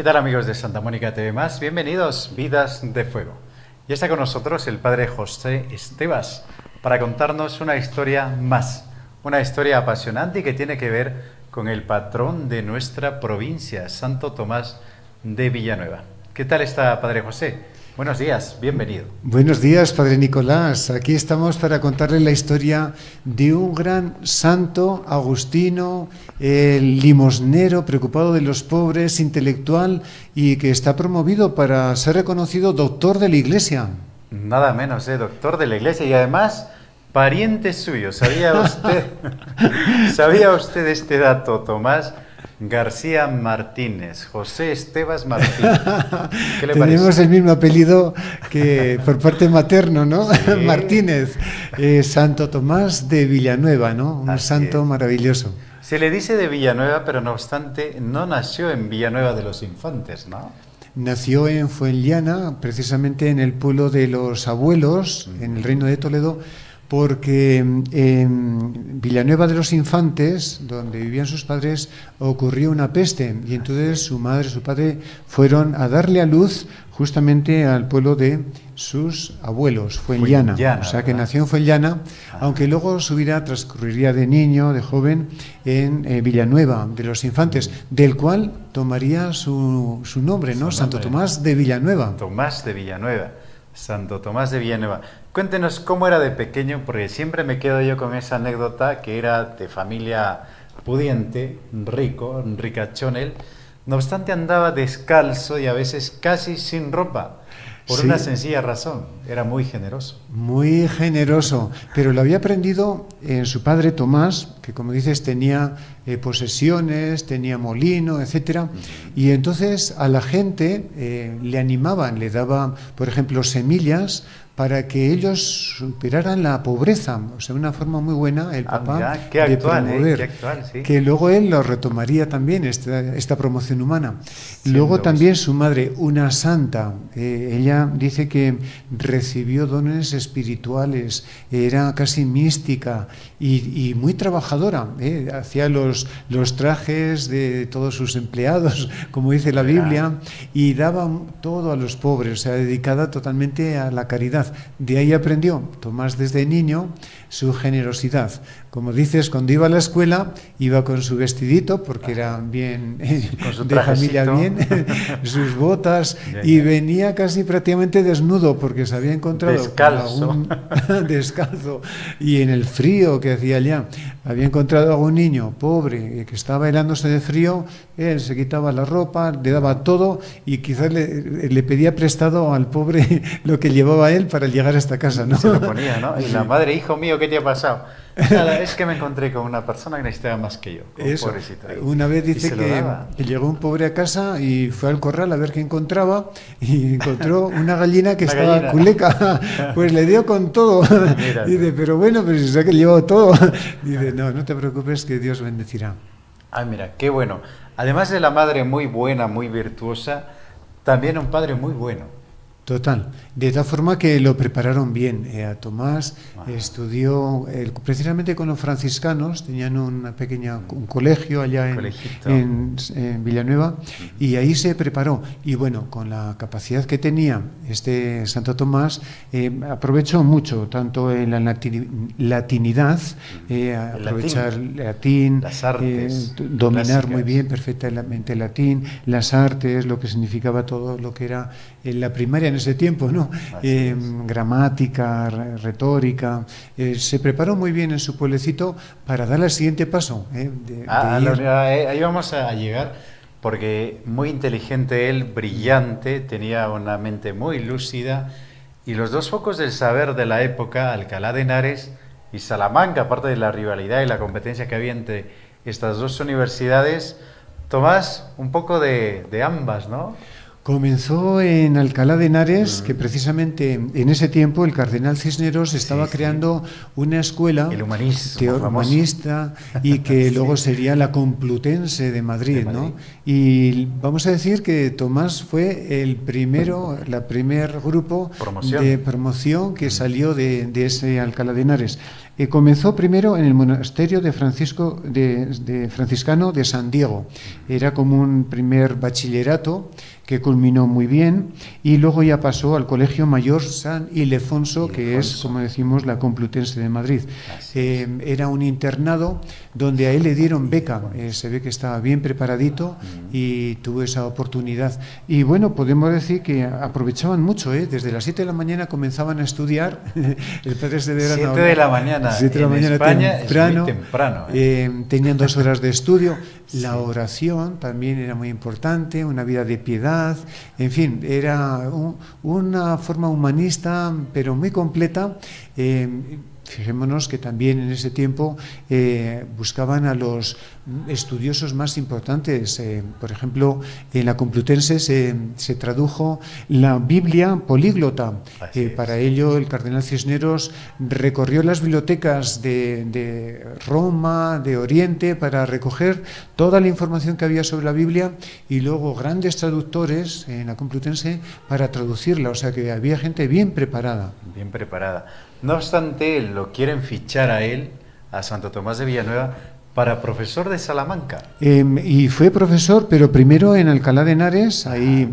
tal amigos de Santa Mónica TV Más? Bienvenidos, Vidas de Fuego. Ya está con nosotros el padre José Estevas para contarnos una historia más, una historia apasionante y que tiene que ver con el patrón de nuestra provincia, Santo Tomás de Villanueva. ¿Qué tal está, padre José? Buenos días, bienvenido. Buenos días, padre Nicolás. Aquí estamos para contarle la historia de un gran santo agustino, limosnero, preocupado de los pobres, intelectual y que está promovido para ser reconocido doctor de la Iglesia. Nada menos, doctor de la Iglesia y además pariente suyo. ¿Sabía usted este dato, Tomás García Martínez, José Estevas Martínez? ¿Qué le Tenemos parece? el mismo apellido que por parte materno, ¿no? Sí. Martínez, Santo Tomás de Villanueva, ¿no? Un Así santo es. maravilloso. Se le dice de Villanueva, pero no obstante, no nació en Villanueva de los Infantes, ¿no? Nació en Fuenllana, precisamente en el pueblo de los abuelos, en el Reino de Toledo, porque en Villanueva de los Infantes, donde vivían sus padres, ocurrió una peste y entonces su madre y su padre fueron a darle a luz justamente al pueblo de sus abuelos, Fuenllana. O sea que ¿verdad? nació en Fuenllana, aunque luego su vida transcurriría de niño, de joven, en Villanueva de los Infantes, del cual tomaría su nombre, ¿no? Santo Tomás de Villanueva. Tomás de Villanueva, Santo Tomás de Villanueva. Cuéntenos cómo era de pequeño, porque siempre me quedo yo con esa anécdota que era de familia pudiente, ricachón él. No obstante andaba descalzo y a veces casi sin ropa, por Sí. una sencilla razón, era muy generoso. Muy generoso, pero lo había aprendido en su padre Tomás, que como dices tenía posesiones, tenía molino, etcétera, y entonces a la gente le animaban, le daba, por ejemplo, semillas para que ellos superaran la pobreza, o sea, una forma muy buena el papá mira, qué de actual, promover, qué actual, sí. que luego él lo retomaría también, esta promoción humana. Siendo Luego también su madre, una santa, ella dice que recibió dones espirituales, era casi mística y muy trabajadora, hacía los trajes de todos sus empleados, como dice la Biblia, y daba todo a los pobres, o sea, dedicada totalmente a la caridad. De ahí aprendió Tomás desde niño su generosidad. Como dices, cuando iba a la escuela, iba con su vestidito, porque era bien Con su de familia bien, sus botas, y venía casi prácticamente desnudo, porque se había encontrado descalzo. Descalzo, y en el frío que hacía allá, había encontrado a algún niño pobre que estaba helándose de frío, él se quitaba la ropa, le daba todo, y quizás le pedía prestado al pobre lo que llevaba él para llegar a esta casa, ¿no? Se lo ponía, ¿no? Y la madre, hijo mío, ¿qué te ha pasado? Nada, es que me encontré con una persona que necesitaba más que yo. Eso. Pobrecita. Una vez dice que llegó un pobre a casa y fue al corral a ver qué encontraba y encontró una gallina que estaba culeca. Pues le dio con todo. Dice, pero bueno, pero si se ha que llevado todo. Dice, no te preocupes que Dios bendecirá. Ah, mira, qué bueno. Además de la madre muy buena, muy virtuosa, también un padre muy bueno. Total, de tal forma que lo prepararon bien. A Tomás estudió precisamente con los franciscanos, tenían un colegio allá en Villanueva, y ahí se preparó. Y bueno, con la capacidad que tenía este Santo Tomás, aprovechó mucho, tanto en la latinidad, aprovechar el latín, las artes, dominar clásicas. muy bien, perfectamente el latín, las artes, lo que significaba todo lo que era la primaria en ese tiempo, ¿no? Gramática, retórica. Se preparó muy bien en su pueblecito para dar el siguiente paso. Ahí vamos a llegar, porque muy inteligente él, brillante, tenía una mente muy lúcida, y los dos focos del saber de la época, Alcalá de Henares y Salamanca, aparte de la rivalidad y la competencia que había entre estas dos universidades, Tomás, un poco de ambas, ¿no? Comenzó en Alcalá de Henares, que precisamente en ese tiempo el cardenal Cisneros estaba creando una escuela humanista y que luego sería la Complutense de Madrid, ¿no? Y vamos a decir que Tomás fue la primer grupo de promoción que salió de ese Alcalá de Henares. Comenzó primero en el monasterio de franciscano de San Diego. Era como un primer bachillerato que culminó muy bien, y luego ya pasó al Colegio Mayor San Ildefonso, que es, como decimos, la Complutense de Madrid. Era un internado donde a él le dieron beca. Se ve que estaba bien preparadito y tuvo esa oportunidad. Y bueno, podemos decir que aprovechaban mucho, desde las 7 de la mañana comenzaban a estudiar. El padre se 7 de la mañana. 7 de la mañana España temprano, es muy temprano. Tenían 2 horas de estudio. La oración también era muy importante, una vida de piedad, en fin, era una forma humanista, pero muy completa. Fijémonos que también en ese tiempo buscaban a los estudiosos más importantes. Por ejemplo, en la Complutense se tradujo la Biblia políglota. Para ello, el cardenal Cisneros recorrió las bibliotecas de Roma, de Oriente, para recoger toda la información que había sobre la Biblia, y luego grandes traductores en la Complutense para traducirla. O sea que había gente bien preparada. Bien preparada. No obstante, lo quieren fichar a él, a Santo Tomás de Villanueva, para profesor de Salamanca. Y fue profesor, pero primero en Alcalá de Henares. Ahí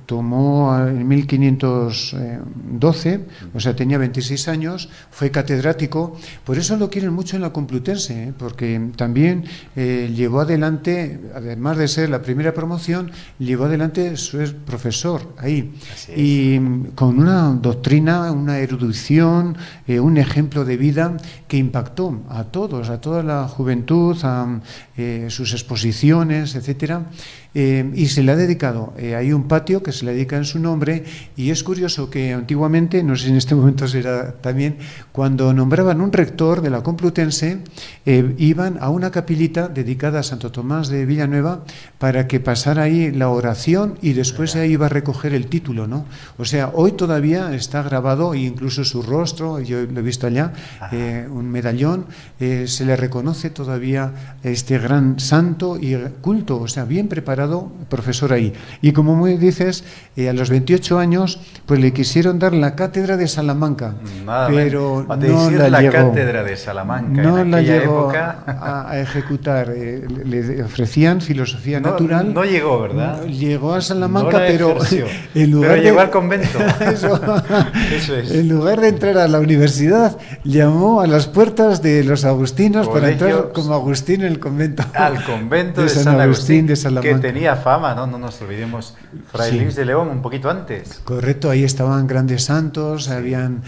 tomó en 1512, o sea, tenía 26 años, fue catedrático. Por eso lo quieren mucho en la Complutense, porque también llevó adelante, además de ser la primera promoción, llevó adelante ser profesor ahí. Y con una doctrina, una erudición, un ejemplo de vida que impactó a todos, a toda la juventud, a sus exposiciones, etcétera. Y se le ha dedicado, hay un patio que se le dedica en su nombre, y es curioso que antiguamente, no sé si en este momento será también, cuando nombraban un rector de la Complutense, iban a una capillita dedicada a Santo Tomás de Villanueva para que pasara ahí la oración, y después ahí iba a recoger el título, ¿no? O sea, hoy todavía está grabado, incluso su rostro, yo lo he visto allá, un medallón, se le reconoce todavía este gran santo y culto, o sea, bien preparado profesor ahí. Y como muy dices, a los 28 años, pues le quisieron dar la cátedra de Salamanca, pero no la llegó. Cátedra de Salamanca, no la llegó época a ejecutar. Le ofrecían filosofía natural. No llegó, ¿verdad? Llegó a Salamanca, no pero en lugar pero llegó al convento. Eso es. En lugar de entrar a la universidad, llamó a las puertas de los agustinos para entrar como Agustín en el convento. Al convento de San Agustín de Salamanca. Que tenía fama, ¿no? No nos olvidemos, Fray Luis de León un poquito antes. Correcto, ahí estaban grandes santos, habían,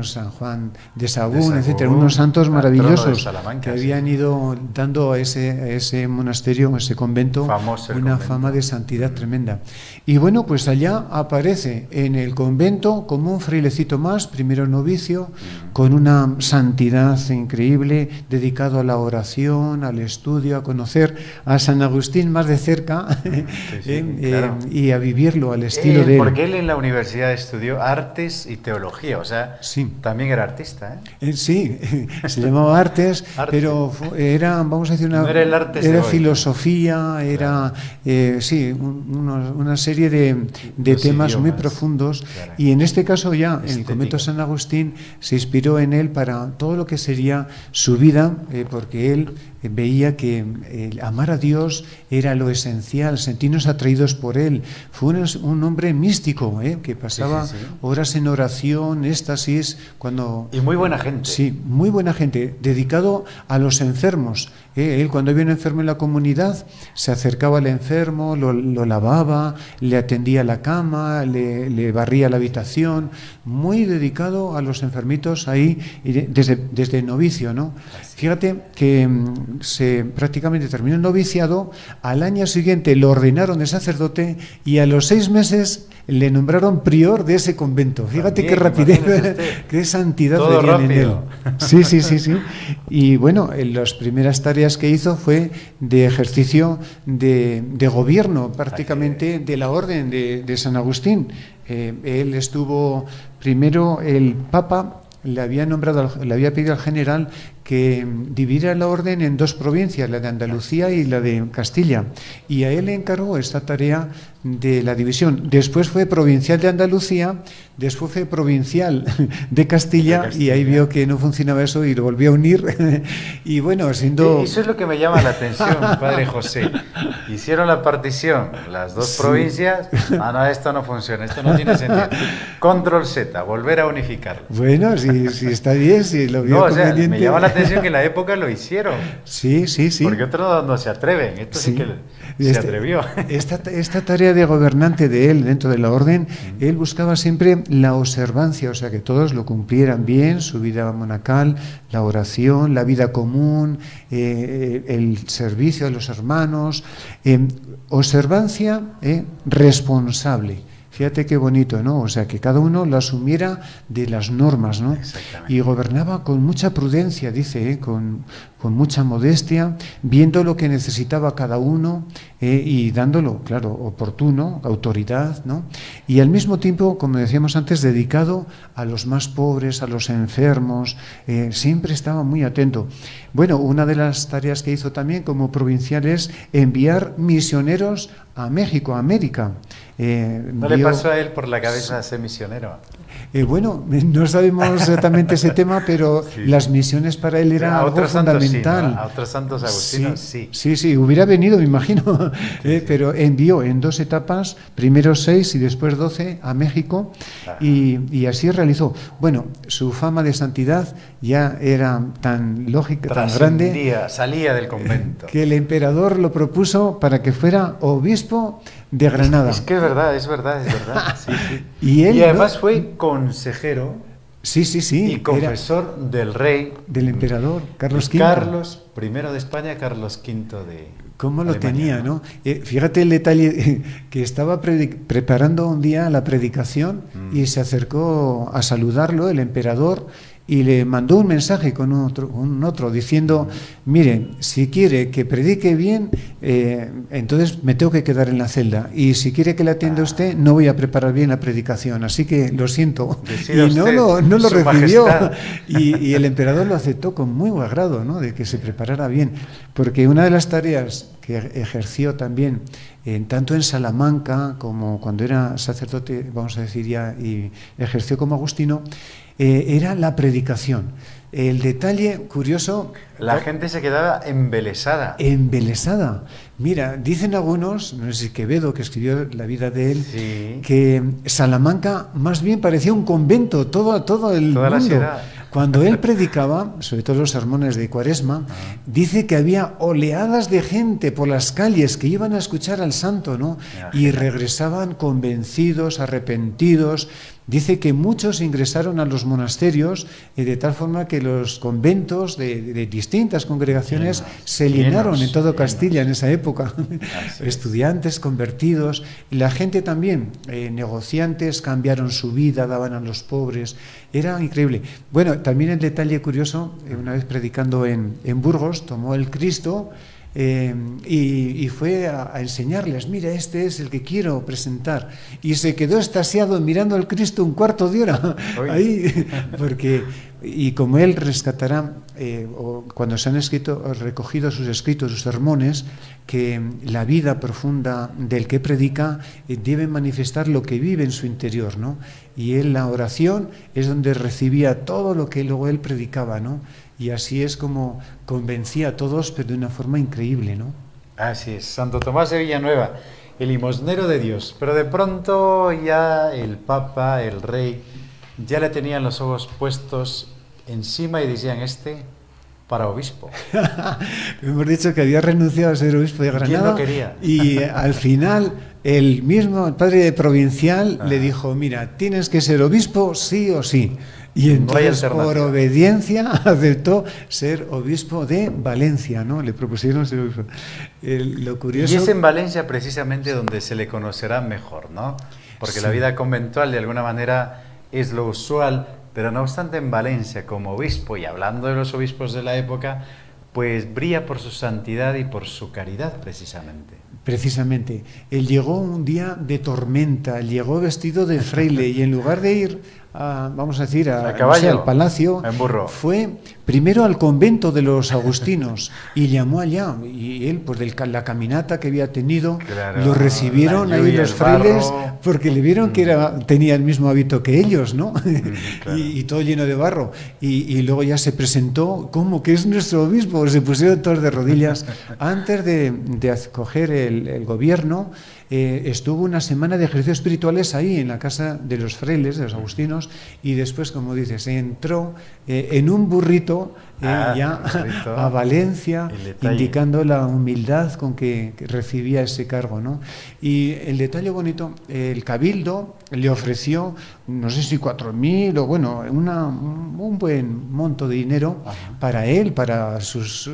San Juan de Sahagún, etcétera, unos santos maravillosos que habían ido dando a ese monasterio, a ese convento, una fama de santidad tremenda. Y bueno, pues allá aparece en el convento como un frailecito más, primero novicio, con una santidad increíble, dedicado a la oración, al estudio, a conocer a San Agustín más de cerca, claro. Y a vivirlo al estilo de él. Porque él en la universidad estudió artes y teología, o sea, también era artista, sí, se llamaba artes, pero era, vamos a decir, era filosofía, era una serie de temas idiomas muy profundos, claro. Y en este caso ya en el convento de San Agustín se inspiró en él para todo lo que sería su vida, porque él veía que amar a Dios era lo esencial, sentirnos atraídos por Él. Fue un hombre místico, que pasaba horas en oración, éxtasis, y muy buena gente. Sí, muy buena gente, dedicado a los enfermos. Él, cuando había un enfermo en la comunidad, se acercaba al enfermo, lo lavaba, le atendía la cama, le barría la habitación, muy dedicado a los enfermitos ahí, desde novicio, ¿no? Fíjate que prácticamente terminó el noviciado, al año siguiente lo ordenaron de sacerdote y a los 6 meses le nombraron prior de ese convento. Fíjate También, qué rapidez, qué santidad todo veían en él. rápido. Sí, sí, sí, sí. Y bueno, las primeras tareas que hizo fue de ejercicio de gobierno, prácticamente de la orden de San Agustín. Él estuvo primero, el Papa le había pedido al general que dividiera la orden en 2 provincias, la de Andalucía y la de Castilla, y a él le encargó esta tarea de la división. Después fue provincial de Andalucía, después fue provincial de Castilla, y ahí vio que no funcionaba eso y lo volvió a unir. Y bueno, siendo... Eso es lo que me llama la atención, padre José. Hicieron la partición, las 2 provincias. No, esto no funciona, esto no tiene sentido. Control Z, volver a unificarlo. Bueno, si está bien, si lo vio conveniente. Me llama la atención que en la época lo hicieron. Sí, sí, sí. Porque otros no se atreven. Esto sí que se atrevió. Esta tarea de gobernante de él dentro de la orden, él buscaba siempre la observancia, o sea, que todos lo cumplieran bien, su vida monacal, la oración, la vida común, el servicio a los hermanos, observancia responsable. Fíjate qué bonito, ¿no? O sea, que cada uno lo asumiera de las normas, ¿no? Y gobernaba con mucha prudencia, dice, con mucha modestia, viendo lo que necesitaba cada uno y dándolo, claro, oportuno, autoridad, ¿no? Y al mismo tiempo, como decíamos antes, dedicado a los más pobres, a los enfermos, siempre estaba muy atento. Bueno, una de las tareas que hizo también como provincial es enviar misioneros a México, a América. ¿No le pasó a él por la cabeza ser misionero? Bueno, no sabemos exactamente ese tema, pero las misiones para él era algo fundamental. Sí, ¿no? A otros santos agustinos, sí. Sí, hubiera venido, me imagino, pero envió en 2 etapas, primero 6 y después 12 a México, y así realizó. Bueno, su fama de santidad ya era tan lógica, tan grande, salía del convento, que el emperador lo propuso para que fuera obispo de Granada. Es que es verdad. Sí. Y además fue consejero sí, y confesor del rey, del emperador Carlos V. Carlos I de España, Carlos V de ¿Cómo lo Alemania, tenía, no? Fíjate el detalle, que estaba preparando un día la predicación y se acercó a saludarlo el emperador y le mandó un mensaje con otro diciendo, mire, si quiere que predique bien, entonces me tengo que quedar en la celda, y si quiere que le atienda usted, no voy a preparar bien la predicación, así que lo siento. Y no lo recibió, y el emperador lo aceptó con muy buen grado, ¿no? De que se preparara bien, porque una de las tareas que ejerció también, tanto en Salamanca como cuando era sacerdote, vamos a decir ya, y ejerció como agustino, era la predicación. El detalle curioso... La gente se quedaba embelesada. Embelesada. Mira, dicen algunos, no sé si Quevedo, que escribió la vida de él, sí, que Salamanca más bien parecía un convento, todo el toda mundo. La ciudad. Cuando él predicaba, sobre todo los sermones de Cuaresma, dice que había oleadas de gente por las calles que iban a escuchar al santo, ¿no? Y regresaban convencidos, arrepentidos. Dice que muchos ingresaron a los monasterios de tal forma que los conventos de distintas congregaciones se llenaron en todo Castilla en esa época. Estudiantes convertidos, y la gente también, negociantes, cambiaron su vida, daban a los pobres. Era increíble. Bueno, también el detalle curioso, una vez predicando en Burgos, tomó el Cristo y fue a enseñarles, mira, este es el que quiero presentar, y se quedó extasiado mirando al Cristo un cuarto de hora ahí, porque, y como él rescatará, cuando se han recogido sus escritos, sus sermones, que la vida profunda del que predica debe manifestar lo que vive en su interior, ¿no? Y él, la oración es donde recibía todo lo que luego él predicaba, ¿no? Y así es como convencía a todos, pero de una forma increíble, ¿no? Así es, Santo Tomás de Villanueva, el limosnero de Dios. Pero de pronto ya el Papa, el Rey, ya le tenían los ojos puestos encima y decían, para obispo. Hemos dicho que había renunciado a ser obispo de Granada. ¿Quién lo quería? Y al final el mismo, el padre provincial le dijo, mira, tienes que ser obispo sí o sí. Y entonces, por obediencia, aceptó ser obispo de Valencia, ¿no? Le propusieron ser obispo. Lo curioso... Y es en Valencia precisamente donde se le conocerá mejor, ¿no? Porque la vida conventual de alguna manera es lo usual, pero no obstante en Valencia como obispo, y hablando de los obispos de la época, pues brilla por su santidad y por su caridad precisamente. Precisamente. Él llegó un día de tormenta, llegó vestido de fraile y en lugar de ir vamos a decir, al palacio, fue primero al convento de los agustinos y llamó allá. Y él, pues de la caminata que había tenido, lo recibieron ahí los frailes porque le vieron que tenía el mismo hábito que ellos, ¿no? Y todo lleno de barro. Y luego ya se presentó como que es nuestro obispo. Se pusieron todos de rodillas. Antes de acoger el gobierno, estuvo una semana de ejercicios espirituales ahí en la casa de los frailes, de los agustinos, y después, como dices, entró en un burrito a Valencia, indicando la humildad con que recibía ese cargo, ¿no? Y el detalle bonito, el cabildo le ofreció, no sé si 4.000 o bueno, un buen monto de dinero para él, para sus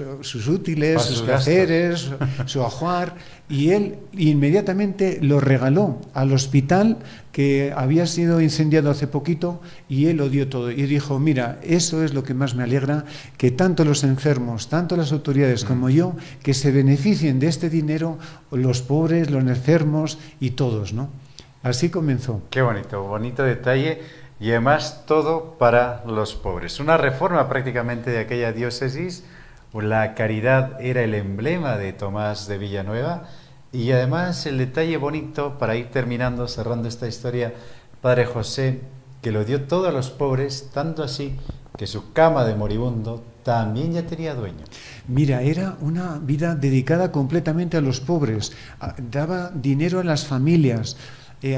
útiles, para sus quehaceres, su ajuar, y él inmediatamente lo regaló al hospital que había sido incendiado hace poquito, y él lo dio todo y dijo, mira, eso es lo que más me alegra, que tanto los enfermos, tanto las autoridades como yo, que se beneficien de este dinero, los pobres, los enfermos y todos, ¿no? Así comenzó. Qué bonito, bonito detalle, y además todo para los pobres. Una reforma prácticamente de aquella diócesis. La caridad era el emblema de Tomás de Villanueva, y además el detalle bonito para ir terminando, cerrando esta historia, Padre José, que lo dio todo a los pobres, tanto así que su cama de moribundo también ya tenía dueño. Mira, era una vida dedicada completamente a los pobres, daba dinero a las familias.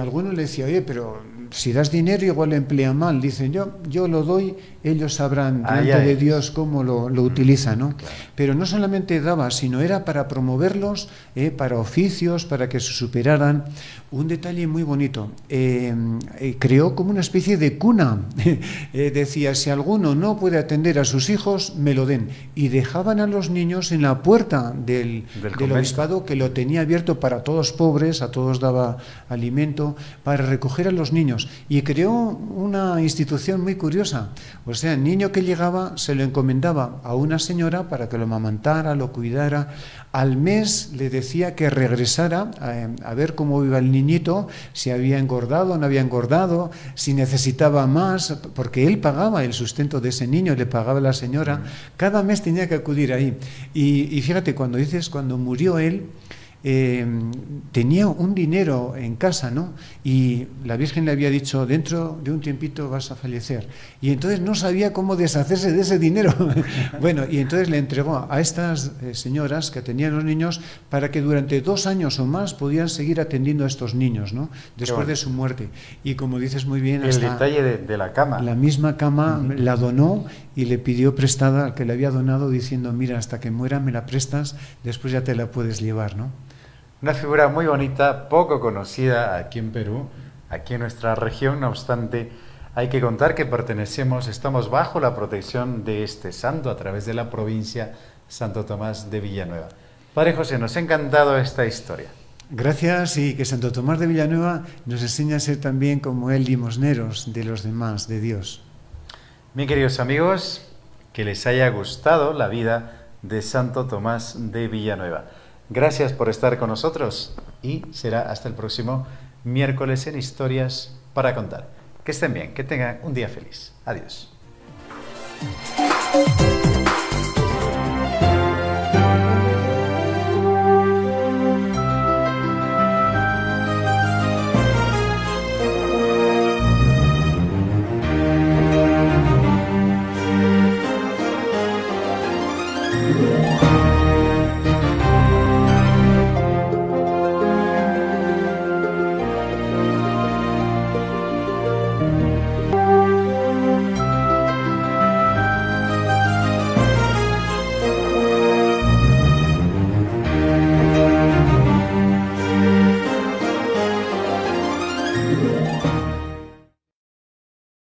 Algunos le decían, oye, pero si das dinero igual lo emplea mal. Dicen, yo lo doy, ellos sabrán delante de Dios cómo lo utilizan, ¿no? Claro. Pero no solamente daba, sino era para promoverlos, para oficios, para que se superaran. Un detalle muy bonito, creó como una especie de cuna. Decía, si alguno no puede atender a sus hijos, me lo den. Y dejaban a los niños en la puerta del obispado, que lo tenía abierto para todos pobres, a todos daba alimento, para recoger a los niños. Y creó una institución muy curiosa. O sea, el niño que llegaba se lo encomendaba a una señora para que lo amamantara, lo cuidara. Al mes le decía que regresara a ver cómo iba el niñito, si había engordado o no había engordado, si necesitaba más, porque él pagaba el sustento de ese niño, le pagaba la señora. Cada mes tenía que acudir ahí. Y fíjate, cuando murió él, tenía un dinero en casa, ¿no? Y la Virgen le había dicho, dentro de un tiempito vas a fallecer. Y entonces no sabía cómo deshacerse de ese dinero. Bueno, y entonces le entregó a estas señoras que tenían los niños para que durante 2 años o más podían seguir atendiendo a estos niños, ¿no? Después de su muerte. Y como dices muy bien, el detalle de la cama. La misma cama la donó y le pidió prestada al que le había donado, diciendo, mira, hasta que muera me la prestas, después ya te la puedes llevar, ¿no? Una figura muy bonita, poco conocida aquí en Perú, aquí en nuestra región. No obstante, hay que contar que estamos bajo la protección de este santo a través de la provincia Santo Tomás de Villanueva. Padre José, nos ha encantado esta historia. Gracias, y que Santo Tomás de Villanueva nos enseña a ser también como él, limosneros de los demás, de Dios. Mis queridos amigos, que les haya gustado la vida de Santo Tomás de Villanueva. Gracias por estar con nosotros, y será hasta el próximo miércoles en Historias para Contar. Que estén bien, que tengan un día feliz. Adiós.